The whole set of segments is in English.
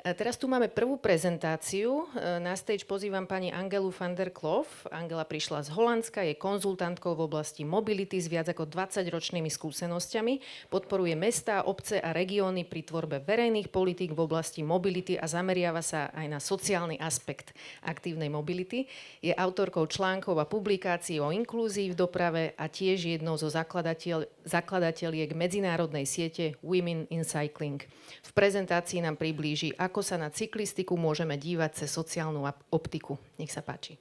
Teraz tu máme prvú prezentáciu. Na stage pozývam pani Angelu van der Kloof. Angela prišla z Holandska, je konzultantkou v oblasti mobility s viac ako 20-ročnými skúsenosťami. Podporuje mestá, obce a regióny pri tvorbe verejných politík v oblasti mobility a zameriava sa aj na sociálny aspekt aktívnej mobility. Je autorkou článkov a publikácií o inklúzii v doprave a tiež jednou zo zakladateliek medzinárodnej siete Women in Cycling. V prezentácii nám priblíži, ako sa na cyklistiku môžeme dívať cez sociálnu optiku. Nech sa páči.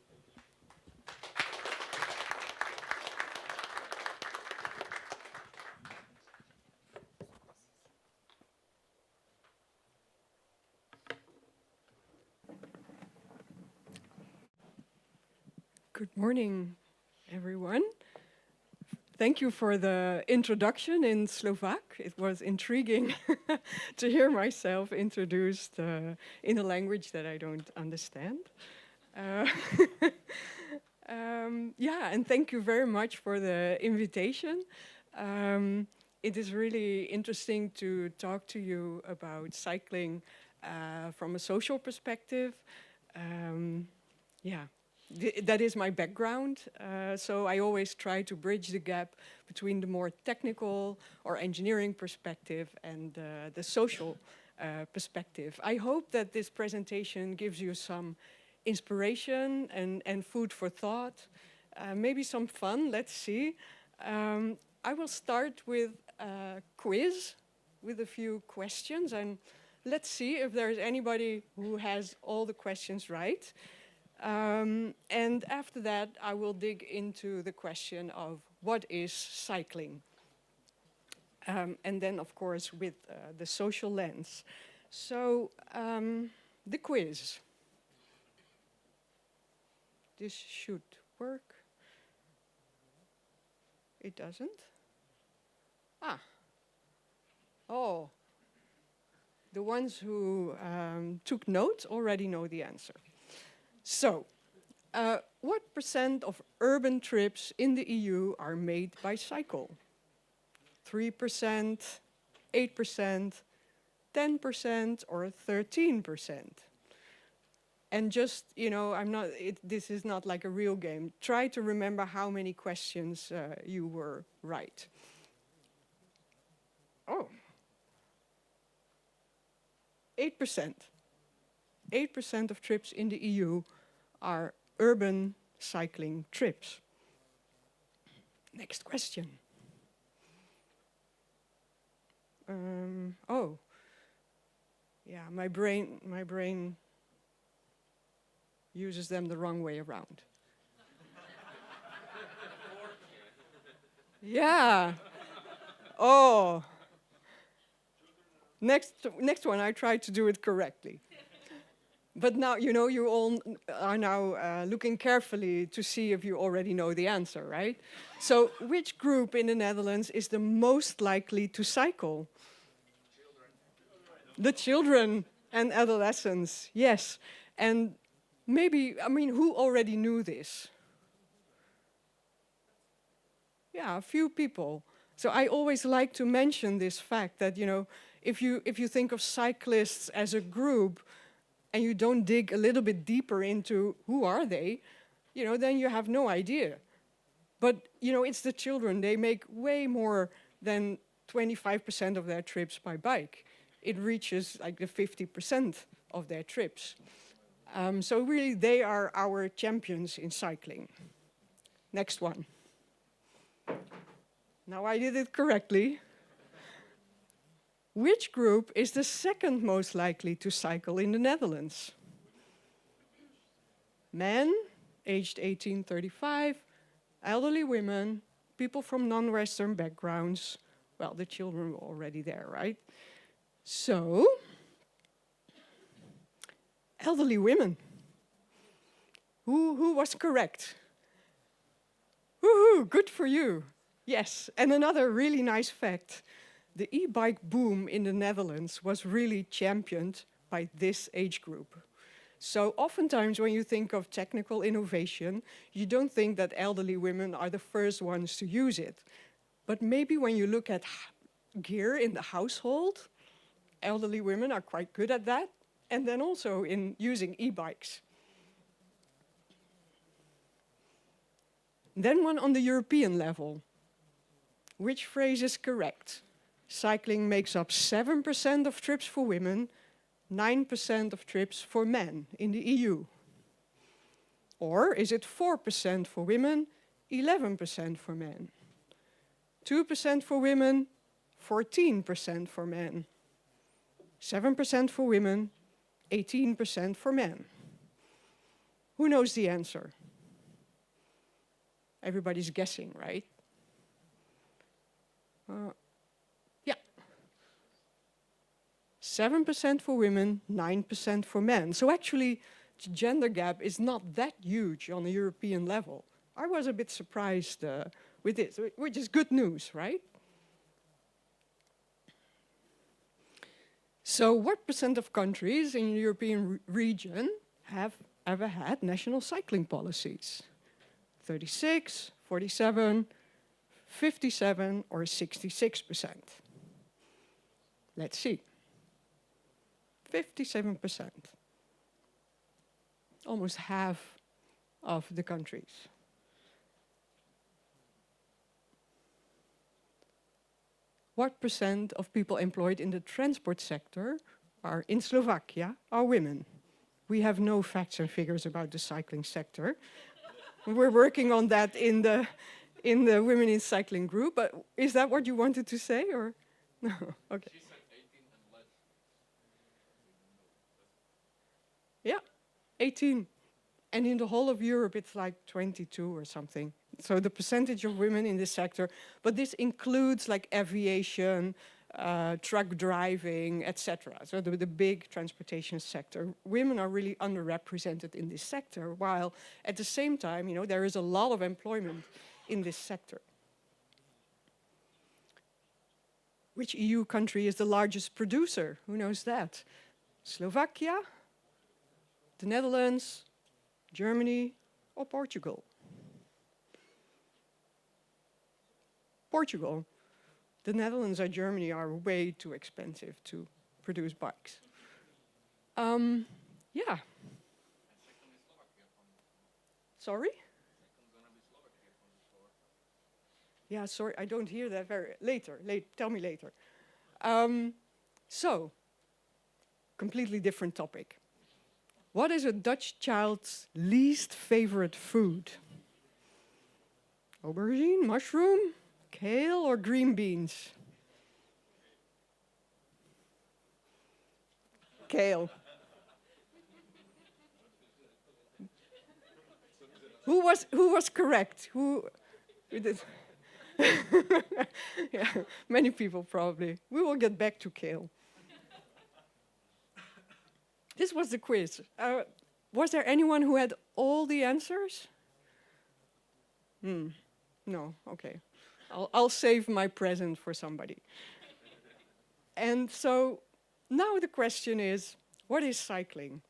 Good morning, everyone. Thank you for the introduction in Slovak. It was intriguing to hear myself introduced in a language that I don't understand. Yeah, and thank you very much for the invitation. It is really interesting to talk to you about cycling from a social perspective. Yeah. That is my background, so I always try to bridge the gap between the more technical or engineering perspective and the social perspective. I hope that this presentation gives you some inspiration and food for thought, maybe some fun, let's see. I will start with a quiz with a few questions, and let's see if there's anybody who has all the questions right. And after that, I will dig into the question of what is cycling? And then, of course, with the social lens. So, the quiz. This should work. It doesn't? Ah. Oh. The ones who took notes already know the answer. So, what % of urban trips in the EU are made by cycle? 3%, 8%, 10%, or 13%? And just, you know, this is not like a real game. Try to remember how many questions you were right. Oh. 8%. 8% of trips in the EU are urban cycling trips. Next question. Oh, yeah, my brain uses them the wrong way around. Yeah. Oh. Next one, I tried to do it correctly. But now, you know, you all are now looking carefully to see if you already know the answer, right? So, which group in the Netherlands is the most likely to cycle? The children and adolescents, yes. And maybe, I mean, who already knew this? Yeah, a few people. So I always like to mention this fact that, you know, if you think of cyclists as a group, and you don't dig a little bit deeper into who are they, you know, then you have no idea. But, you know, it's the children. They make way more than 25% of their trips by bike. It reaches like the 50% of their trips. So really, they are our champions in cycling. Next one. Now I did it correctly. Which group is the second most likely to cycle in the Netherlands? Men, aged 18-35, elderly women, people from non-Western backgrounds. Well, the children were already there, right? So, elderly women. Who was correct? Woohoo, good for you. Yes, and another really nice fact. The e-bike boom in the Netherlands was really championed by this age group. So oftentimes when you think of technical innovation, you don't think that elderly women are the first ones to use it. But maybe when you look at gear in the household, elderly women are quite good at that. and then also in using e-bikes. Then one on the European level. Which phrase is correct? Cycling makes up 7% of trips for women, 9% of trips for men in the EU. Or is it 4% for women, 11% for men? 2% for women, 14% for men. 7% for women, 18% for men. Who knows the answer? Everybody's guessing, right? Yeah. 7% for women, 9% for men. So actually, the gender gap is not that huge on a European level. I was a bit surprised with this, which is good news, right? So what percent of countries in the European region have ever had national cycling policies? 36, 47, 57, or 66%? Let's see. 57%. Almost half of the countries. What percent of people employed in the transport sector are in Slovakia are women? We have no facts and figures about the cycling sector. We're working on that in the Women in Cycling group, but is that what you wanted to say, or no? Okay. She said 18 and less. Yeah, 18. And in the whole of Europe, it's like 22 or something. So the percentage of women in this sector, but this includes like aviation, truck driving, etc. So the big transportation sector. Women are really underrepresented in this sector, while at the same time, you know, there is a lot of employment in this sector. Which EU country is the largest producer? Who knows that? Slovakia, the Netherlands, Germany, or Portugal? Portugal. The Netherlands and Germany are way too expensive to produce bikes. Yeah. Sorry? Yeah, sorry, I don't hear that very... Later, tell me later. So, completely different topic. What is a Dutch child's least favorite food? Aubergine, mushroom, kale, or green beans? Kale. Who was correct? Who did? Yeah, many people probably. We will get back to kale. This was the quiz. Was there anyone who had all the answers? No, okay. I'll save my present for somebody. And so now the question is, what is cycling?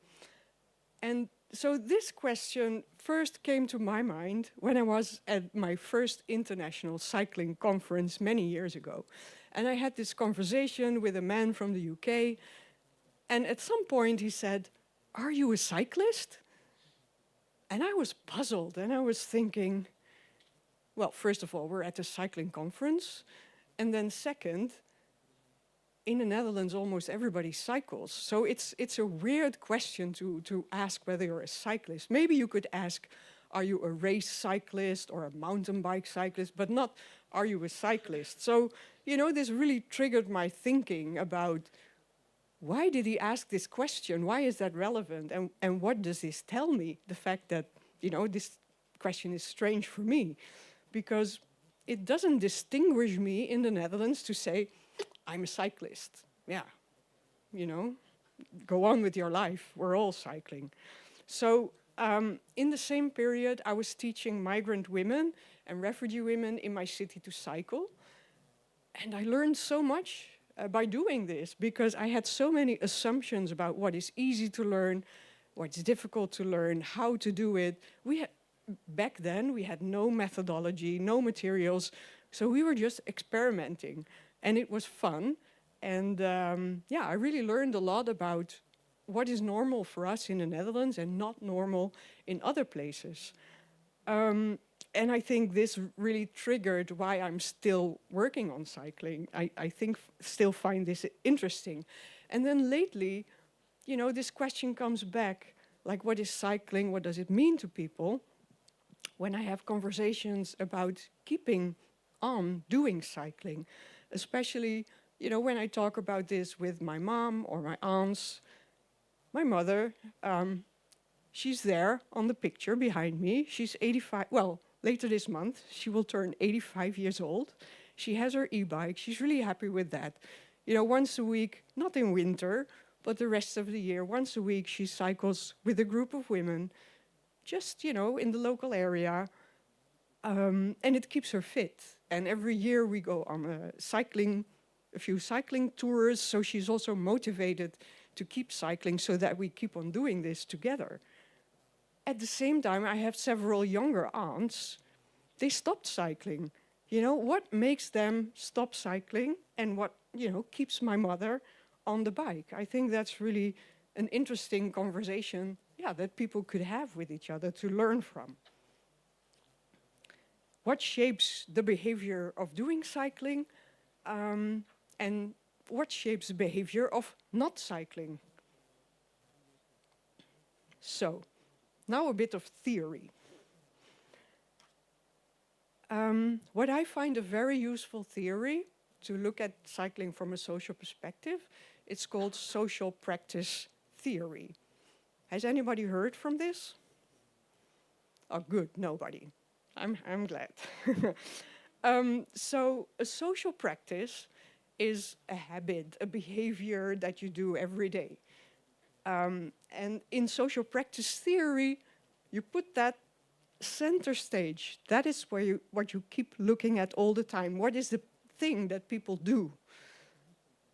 And so this question first came to my mind when I was at my first international cycling conference many years ago. And I had this conversation with a man from the UK. And at some point he said, "Are you a cyclist?" And I was puzzled, and I was thinking, well, first of all, we're at a cycling conference. And then second, in the Netherlands, almost everybody cycles. So it's a weird question to ask whether you're a cyclist. Maybe you could ask, are you a race cyclist or a mountain bike cyclist, but not, are you a cyclist? So, you know, this really triggered my thinking about, why did he ask this question? Why is that relevant? And what does this tell me? The fact that, you know, this question is strange for me, because it doesn't distinguish me in the Netherlands to say, I'm a cyclist. Yeah, you know, go on with your life. We're all cycling. So in the same period, I was teaching migrant women and refugee women in my city to cycle. And I learned so much by doing this, because I had so many assumptions about what is easy to learn, what's difficult to learn, how to do it. Back then, we had no methodology, no materials, so we were just experimenting, and it was fun. And yeah, I really learned a lot about what is normal for us in the Netherlands and not normal in other places. And I think this really triggered why I'm still working on cycling. I think still find this interesting. And then lately, you know, this question comes back, like, what is cycling? What does it mean to people? When I have conversations about keeping on doing cycling, especially, you know, when I talk about this with my mom or my aunts, my mother, she's there on the picture behind me. She's 85, well, later this month, she will turn 85 years old. She has her e-bike. She's really happy with that. You know, once a week, not in winter, but the rest of the year, once a week, she cycles with a group of women, just, you know, in the local area. And it keeps her fit. And every year we go on a few cycling tours, so she's also motivated to keep cycling so that we keep on doing this together. At the same time, I have several younger aunts. They stopped cycling. You know, what makes them stop cycling and what, you know, keeps my mother on the bike? I think that's really an interesting conversation, yeah, that people could have with each other to learn from. What shapes the behavior of doing cycling, and what shapes the behavior of not cycling? So, now a bit of theory. What I find a very useful theory to look at cycling from a social perspective, it's called social practice theory. Has anybody heard from this? Oh, good, nobody. I'm glad. So a social practice is a habit, a behavior that you do every day. And in social practice theory, you put that center stage. That is where what you keep looking at all the time. What is the thing that people do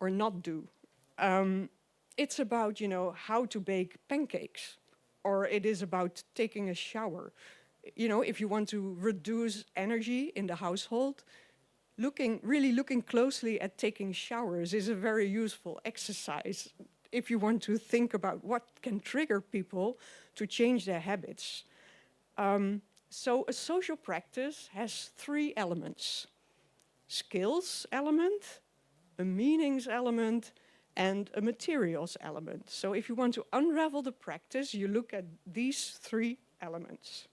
or not do? It's about, you know, how to bake pancakes, or it is about taking a shower. You know, if you want to reduce energy in the household, really looking closely at taking showers is a very useful exercise if you want to think about what can trigger people to change their habits. So a social practice has 3 elements: skills element, a meanings element, and a materials element. So if you want to unravel the practice, you look at these 3 elements.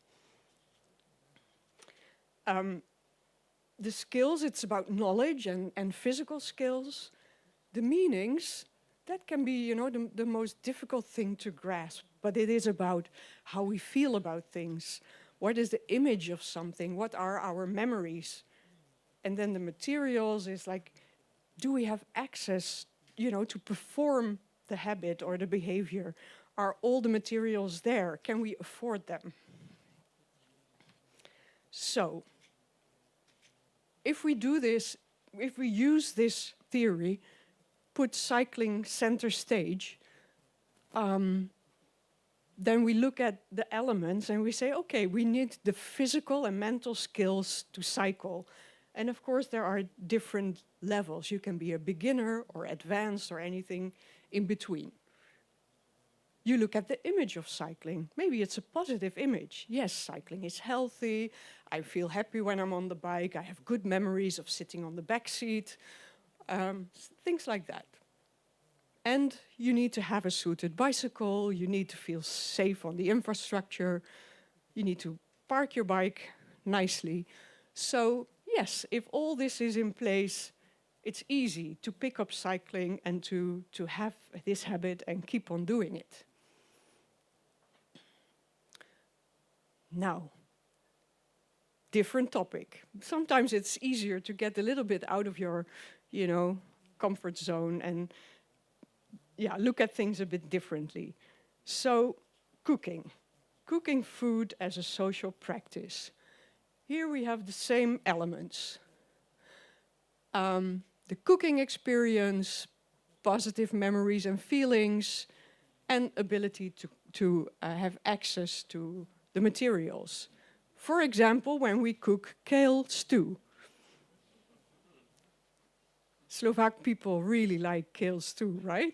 The skills, it's about knowledge and physical skills. The meanings, that can be, you know, the most difficult thing to grasp, but it is about how we feel about things. What is the image of something? What are our memories? And then the materials is like, do we have access, you know, to perform the habit or the behavior? Are all the materials there? Can we afford them? So, if we do this, if we use this theory, put cycling center stage, then we look at the elements and we say, okay, we need the physical and mental skills to cycle. And of course, there are different levels. You can be a beginner or advanced or anything in between. You look at the image of cycling. Maybe it's a positive image. Yes, cycling is healthy. I feel happy when I'm on the bike. I have good memories of sitting on the back seat. Things like that. And you need to have a suited bicycle. You need to feel safe on the infrastructure. You need to park your bike nicely. So yes, if all this is in place, it's easy to pick up cycling and to have this habit and keep on doing it. Now, different topic. Sometimes it's easier to get a little bit out of your, you know, comfort zone and look at things a bit differently. So, cooking. Cooking food as a social practice. Here we have the same elements. The cooking experience, positive memories and feelings, and ability to have access to the materials. For example, when we cook kale stew. Slovak people really like kale stew, right?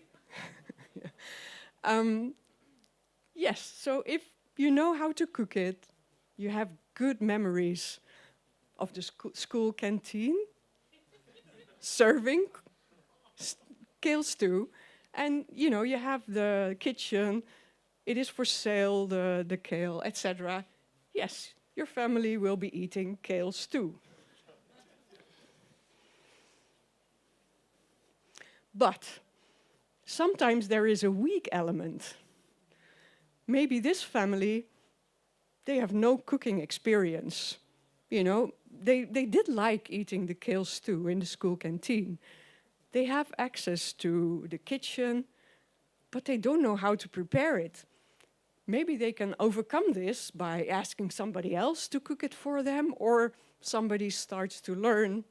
Yes, so if you know how to cook it, you have good memories of the school canteen, serving kale stew, and you have the kitchen, it is for sale, the kale, etc. Yes, your family will be eating kale stew. But sometimes there is a weak element. Maybe this family, they have no cooking experience. They did like eating the kale stew in the school canteen. They have access to the kitchen, but they don't know how to prepare it. Maybe they can overcome this by asking somebody else to cook it for them, or somebody starts to learn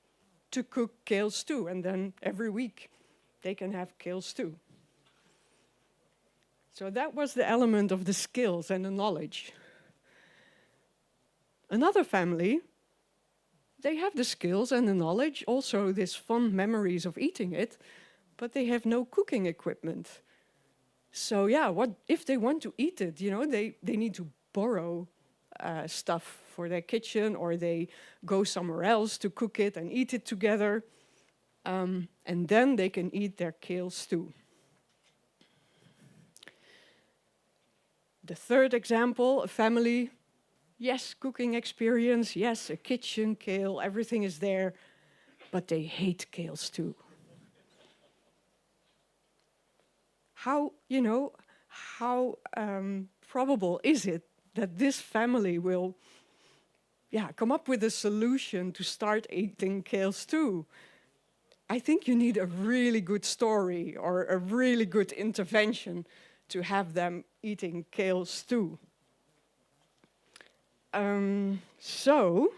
to cook kale stew, and then every week they can have kale stew. So that was the element of the skills and the knowledge. Another family, they have the skills and the knowledge, also these fond memories of eating it, but they have no cooking equipment. So yeah, what if they want to eat it? They need to borrow stuff for their kitchen, or they go somewhere else to cook it and eat it together, and then they can eat their kale stew. The third example, a family, yes, cooking experience, yes, a kitchen, kale, everything is there, but they hate kale stew. How probable is it that this family will come up with a solution to start eating kale stew? I think you need a really good story or a really good intervention to have them eating kale stew. So,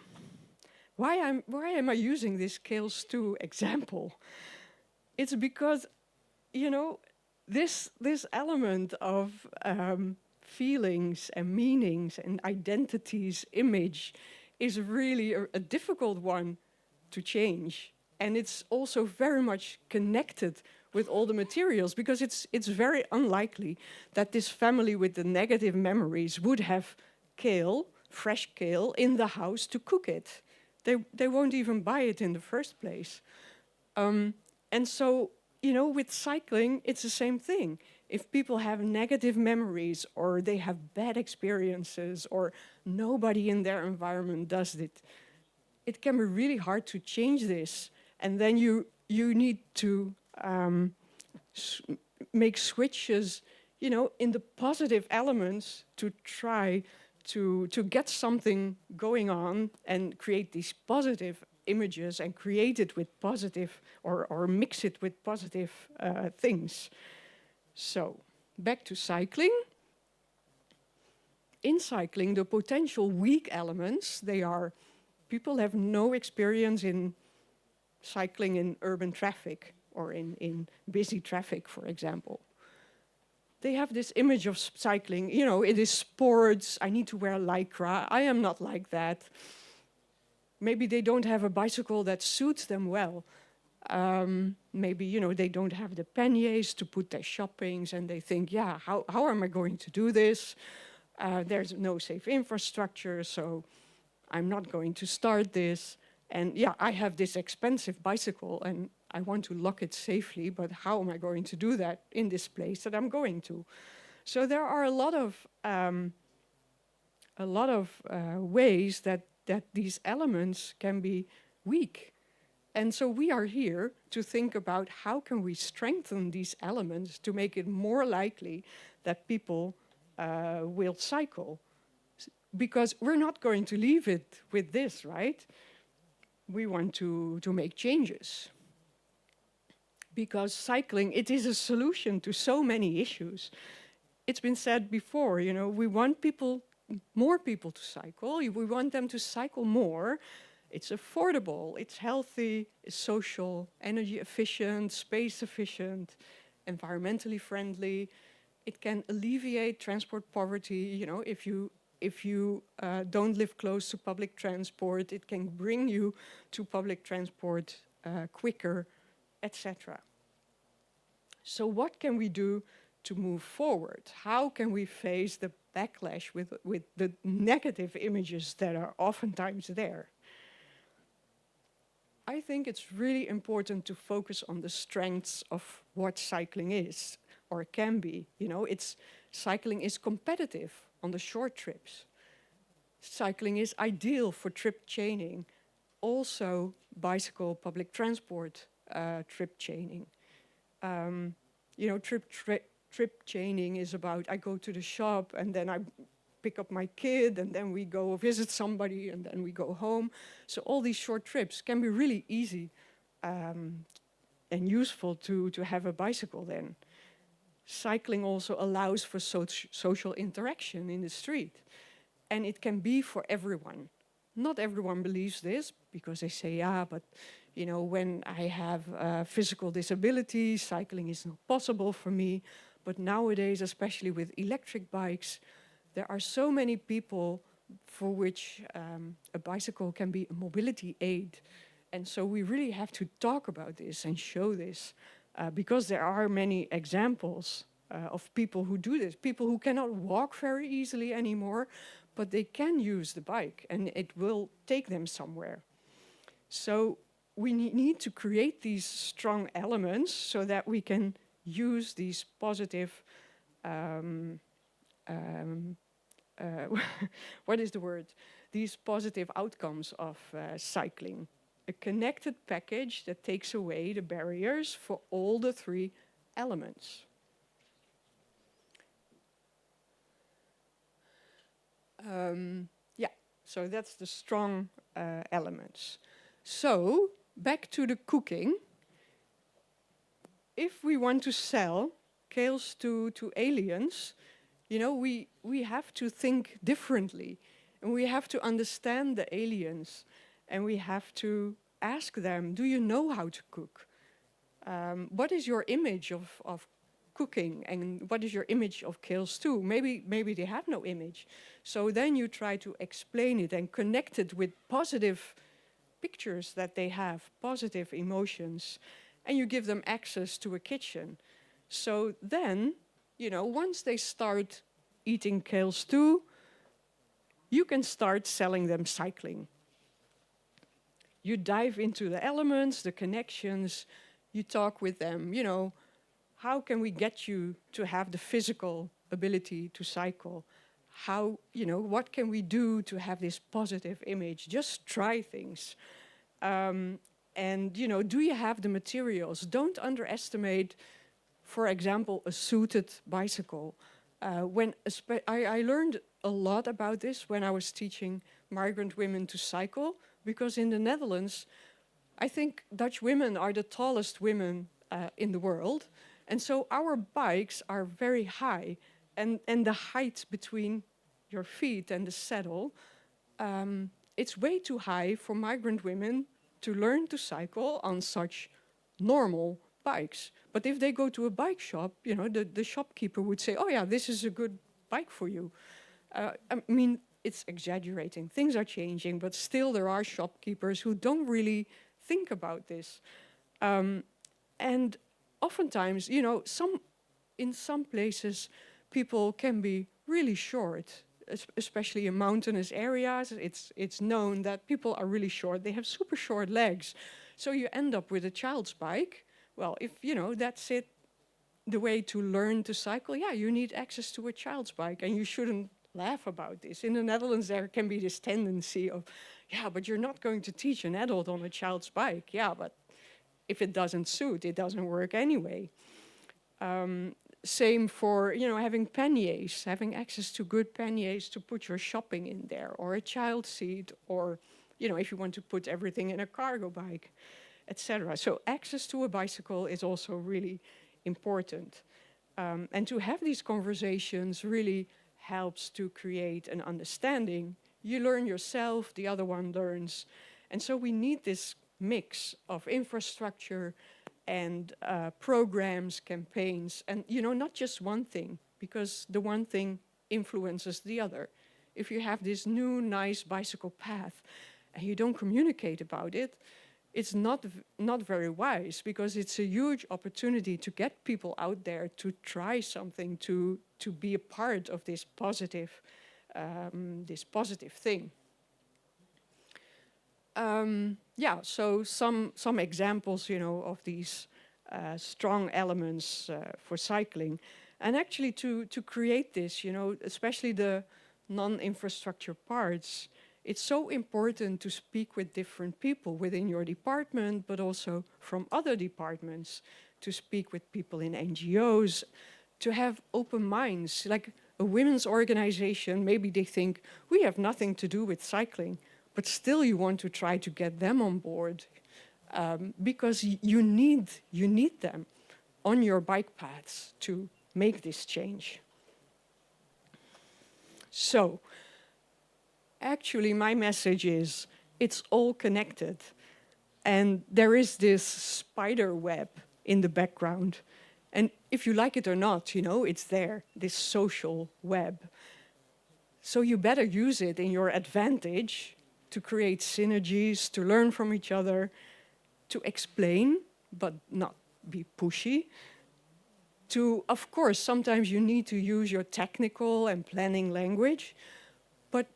why am I using this kale stew example? It's because, this element of feelings and meanings and identities, image, is really a difficult one to change. And it's also very much connected with all the materials, because it's very unlikely that this family with the negative memories would have kale, fresh kale, in the house to cook it. They won't even buy it in the first place. And so, with cycling, it's the same thing. If people have negative memories, or they have bad experiences, or nobody in their environment does it, it can be really hard to change this. And then you need to make switches, in the positive elements to try to get something going on and create these positive images and create it with positive or mix it with positive things. So, back to cycling. In cycling, the potential weak elements, they are people have no experience in cycling in urban traffic or in busy traffic, for example. They have this image of cycling, it is sports, I need to wear lycra. I am not like that. Maybe they don't have a bicycle that suits them well. Maybe, they don't have the panniers to put their shoppings, and they think, how am I going to do this? There's no safe infrastructure, so I'm not going to start this. And I have this expensive bicycle and I want to lock it safely, but how am I going to do that in this place that I'm going to? So there are a lot of ways that these elements can be weak. And so we are here to think about how can we strengthen these elements to make it more likely that people will cycle. Because we're not going to leave it with this, right? We want to make changes. Because cycling, it is a solution to so many issues. It's been said before, we want more people to cycle. We want them to cycle more. It's affordable, it's healthy, it's social, energy efficient, space efficient, environmentally friendly. It can alleviate transport poverty. If you don't live close to public transport, it can bring you to public transport quicker, etc. So what can we do to move forward? How can we face the backlash with the negative images that are oftentimes there? I think it's really important to focus on the strengths of what cycling is or can be. You know, cycling is competitive on the short trips. Cycling is ideal for trip chaining, also bicycle public transport trip chaining. You know, trip chaining is about I go to the shop and then I pick up my kid and then we go visit somebody and then we go home. So all these short trips can be really easy and useful to have a bicycle then. Cycling also allows for social interaction in the street, and it can be for everyone. Not everyone believes this because they say, yeah, but you know, when I have physical disability, cycling is not possible for me. But nowadays, especially with electric bikes, there are so many people for which a bicycle can be a mobility aid. And so we really have to talk about this and show this because there are many examples of people who do this, people who cannot walk very easily anymore, but they can use the bike and it will take them somewhere. So we need to create these strong elements so that we can use these positive, what is the word? These positive outcomes of cycling. A connected package that takes away the barriers for all the three elements. Yeah, so that's the strong elements. So, back to the cooking. If we want to sell kales to aliens, you know, we have to think differently. And we have to understand the aliens. And we have to ask them, do you know how to cook? What is your image of cooking? And what is your image of kale stew? Maybe they have no image. So then you try to explain it and connect it with positive pictures that they have, positive emotions. And you give them access to a kitchen. So then, you know, once they start eating kale stew, you can start selling them cycling. You dive into the elements, the connections, you talk with them, you know, how can we get you to have the physical ability to cycle? How, you know, what can we do to have this positive image? Just try things. And, you know, do you have the materials? Don't underestimate, for example, a suited bicycle. I learned a lot about this when I was teaching migrant women to cycle, because in the Netherlands, I think Dutch women are the tallest women in the world. And so our bikes are very high. And the height between your feet and the saddle, it's way too high for migrant women to learn to cycle on such normal bikes. But if they go to a bike shop, you know, the shopkeeper would say, oh yeah, this is a good bike for you. I mean, it's exaggerating. Things are changing, but still there are shopkeepers who don't really think about this. And oftentimes, you know, in some places, people can be really short, especially in mountainous areas. It's known that people are really short. They have super short legs. So you end up with a child's bike. Well, if, you know, that's it, the way to learn to cycle, yeah, you need access to a child's bike, and you shouldn't laugh about this. In the Netherlands, there can be this tendency of, yeah, but you're not going to teach an adult on a child's bike. Yeah, but if it doesn't suit, it doesn't work anyway. Same for, you know, having panniers, having access to good panniers to put your shopping in there, or a child seat, or, you know, if you want to put everything in a cargo bike, etc. So access to a bicycle is also really important. And to have these conversations really helps to create an understanding. You learn yourself, the other one learns. And so we need this mix of infrastructure and programs, campaigns, and, you know, not just one thing, because the one thing influences the other. If you have this new, nice bicycle path and you don't communicate about it, it's not very wise, because it's a huge opportunity to get people out there to try something, to be a part of this positive thing. Yeah, so some examples, of these strong elements for cycling. And actually to create this, especially the non-infrastructure parts, it's so important to speak with different people within your department, but also from other departments, to speak with people in NGOs, to have open minds. Like a women's organization, maybe they think, we have nothing to do with cycling, but still you want to try to get them on board, because you need them on your bike paths to make this change. So, actually my message is, it's all connected. And there is this spider web in the background. And if you like it or not, it's there, this social web. So you better use it in your advantage to create synergies, to learn from each other, to explain, but not be pushy. Of course, sometimes you need to use your technical and planning language, but,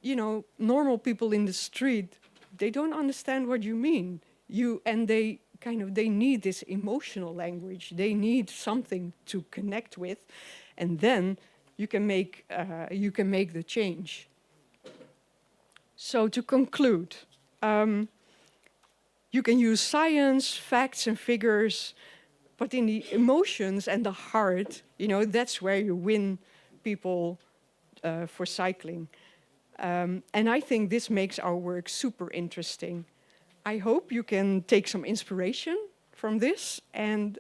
normal people in the street, they don't understand what you mean. They need this emotional language. They need something to connect with, and then you can make the change. So to conclude, you can use science, facts and figures, but in the emotions and the heart, that's where you win people for cycling. And I think this makes our work super interesting. I hope you can take some inspiration from this. And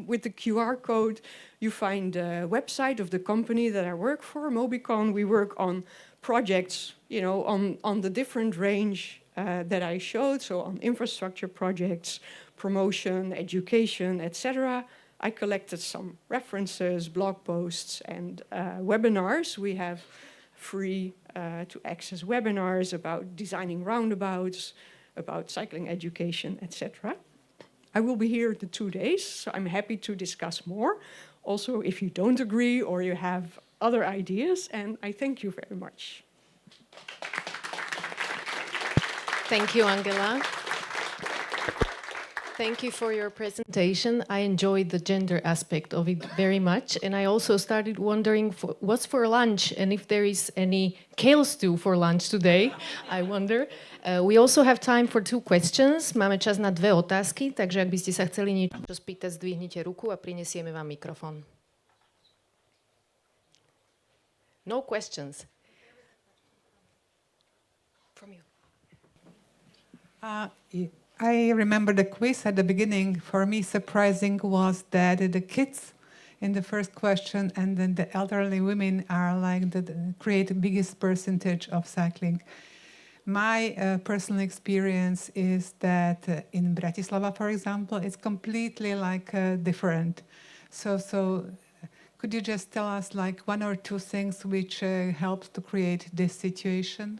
with the QR code, you find the website of the company that I work for, Mobicon. We work on projects, on the different range that I showed, so on infrastructure projects, promotion, education, etc. I collected some references, blog posts, and webinars. We have free to access webinars about designing roundabouts, about cycling education, etc. I will be here the 2 days, so I'm happy to discuss more. Also, if you don't agree or you have other ideas, and I thank you very much. Thank you, Angela. Thank you for your presentation. I enjoyed the gender aspect of it very much. And I also started wondering what's for lunch and if there is any kale stew for lunch today. I wonder. We also have time for 2 questions. Máme čas na 2 otázky, takže ak by ste sa chceli niečo spýtať, zdvihnite ruku a prinesieme vám mikrofón. No questions. From you. I remember the quiz at the beginning. For me, surprising was that the kids in the first question and then the elderly women are create the biggest percentage of cycling. My personal experience is that in Bratislava, for example, it's completely different. So could you just tell us 1 or 2 things which helped to create this situation?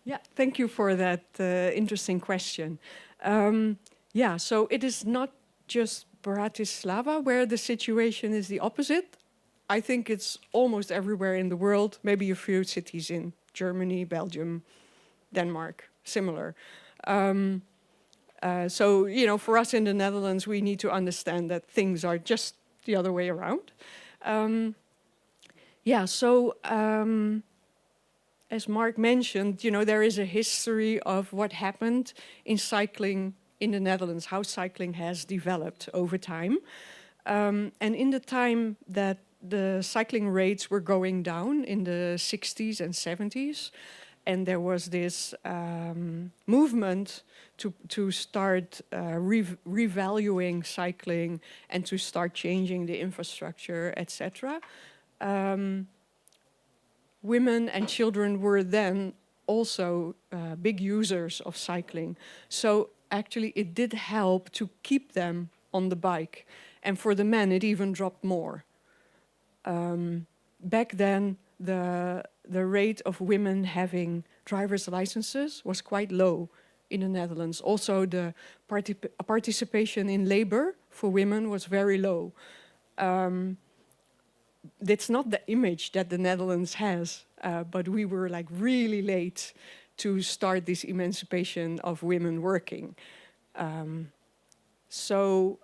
Yeah, thank you for that interesting question. So it is not just Bratislava where the situation is the opposite. I think it's almost everywhere in the world, maybe a few cities in Germany, Belgium, Denmark, similar. For us in the Netherlands, we need to understand that things are just the other way around. As Mark mentioned, there is a history of what happened in cycling in the Netherlands, how cycling has developed over time. And in the time that the cycling rates were going down in the 60s and 70s, and there was this movement to start revaluing cycling and to start changing the infrastructure, etc. Women and children were then also big users of cycling. So actually it did help to keep them on the bike. And for the men, it even dropped more. Back then, the rate of women having driver's licenses was quite low in the Netherlands. Also, the participation in labor for women was very low. That's not the image that the Netherlands has, but we were like really late to start this emancipation of women working. So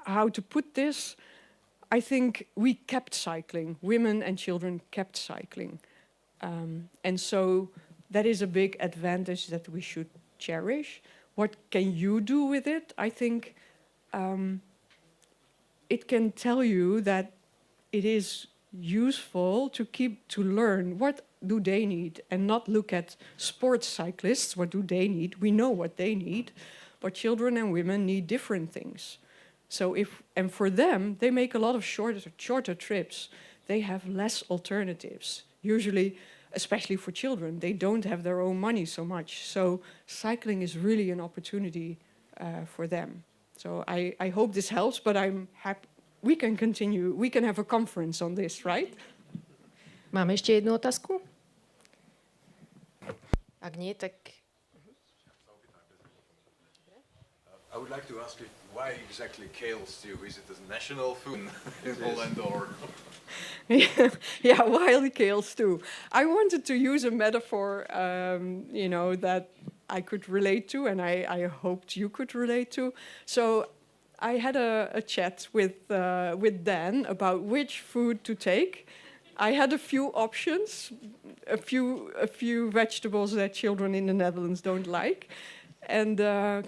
how to put this? I think we kept cycling. Women and children kept cycling. And so that is a big advantage that we should cherish. What can you do with it? I think it can tell you that it is useful to learn what do they need and not look at sports cyclists, what do they need? We know what they need, but children and women need different things. So and for them, they make a lot of shorter trips. They have less alternatives. Usually, especially for children, they don't have their own money so much. So cycling is really an opportunity for them. So I hope this helps, but I'm happy. We can continue. We can have a conference on this, right? Máme ešte jednu otázku? Ak nie, tak... I would like to ask you, why exactly kale stew? Is it a national food in Holland or? Yeah, wild kale stew. I wanted to use a metaphor, that I could relate to, and I hoped you could relate to. So I had a chat with Dan about which food to take. I had a few options, a few vegetables that children in the Netherlands don't like. And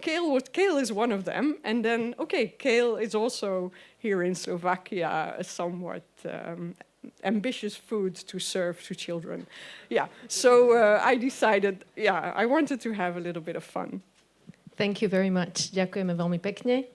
kale is one of them. And then, kale is also here in Slovakia a somewhat ambitious food to serve to children. Yeah, so I decided, I wanted to have a little bit of fun. Thank you very much. Ďakujeme veľmi pekne.